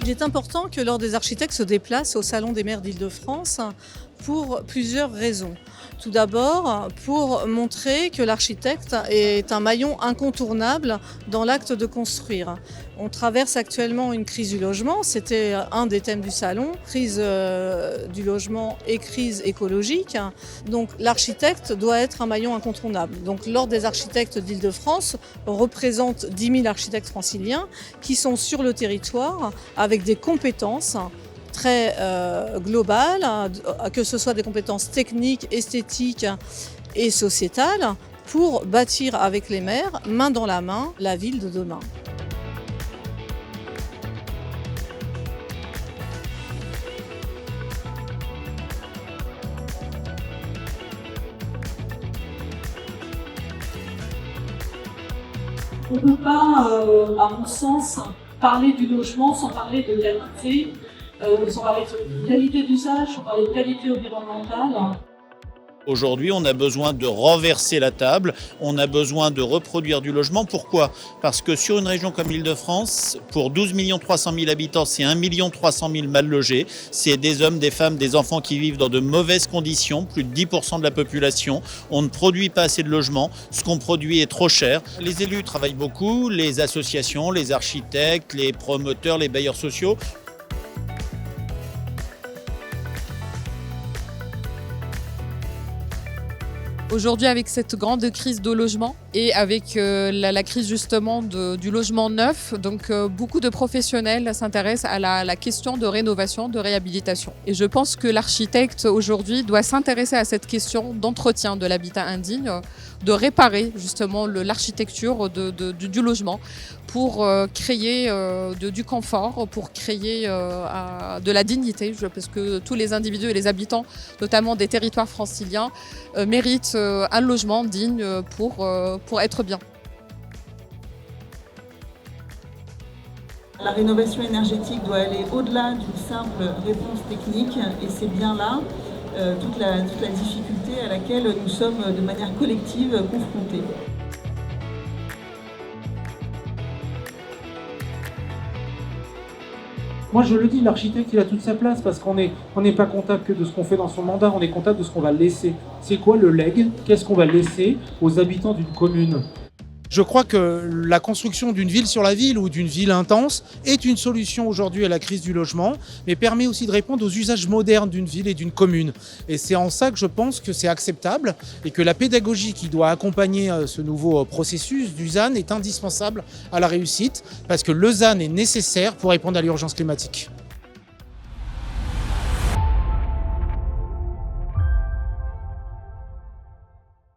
Il est important que l'Ordre des architectes se déplace au Salon des maires d'Île-de-France pour plusieurs raisons. Tout d'abord, pour montrer que l'architecte est un maillon incontournable dans l'acte de construire. On traverse actuellement une crise du logement, c'était un des thèmes du salon, crise du logement et crise écologique. Donc l'architecte doit être un maillon incontournable. Donc l'Ordre des architectes d'Île-de-France représente 10 000 architectes franciliens qui sont sur le territoire avec des compétences très globales, que ce soit des compétences techniques, esthétiques et sociétales, pour bâtir avec les maires, main dans la main, la ville de demain. On ne peut pas, à mon sens, parler du logement sans parler de qualité, sans parler de qualité d'usage, sans parler de qualité environnementale. Aujourd'hui, on a besoin de renverser la table, on a besoin de reproduire du logement. Pourquoi ? Parce que sur une région comme l'Île-de-France, pour 12 300 000 habitants, c'est 1 300 000 mal logés. C'est des hommes, des femmes, des enfants qui vivent dans de mauvaises conditions, plus de 10% de la population. On ne produit pas assez de logements, ce qu'on produit est trop cher. Les élus travaillent beaucoup, les associations, les architectes, les promoteurs, les bailleurs sociaux. Aujourd'hui, avec cette grande crise de logement et avec la crise justement du logement neuf, donc beaucoup de professionnels s'intéressent à la question de rénovation, de réhabilitation. Et je pense que l'architecte aujourd'hui doit s'intéresser à cette question d'entretien de l'habitat indigne, de réparer justement l'architecture du logement pour créer du confort, pour créer de la dignité, parce que tous les individus et les habitants, notamment des territoires franciliens, méritent un logement digne pour être bien. La rénovation énergétique doit aller au-delà d'une simple réponse technique et c'est bien là toute la difficulté à laquelle nous sommes de manière collective confrontés. Moi je le dis, l'architecte il a toute sa place parce qu'on n'est pas comptable que de ce qu'on fait dans son mandat, on est comptable de ce qu'on va laisser. C'est quoi le legs? Qu'est-ce qu'on va laisser aux habitants d'une commune? Je crois que la construction d'une ville sur la ville ou d'une ville intense est une solution aujourd'hui à la crise du logement, mais permet aussi de répondre aux usages modernes d'une ville et d'une commune. Et c'est en ça que je pense que c'est acceptable et que la pédagogie qui doit accompagner ce nouveau processus du ZAN est indispensable à la réussite, parce que le ZAN est nécessaire pour répondre à l'urgence climatique.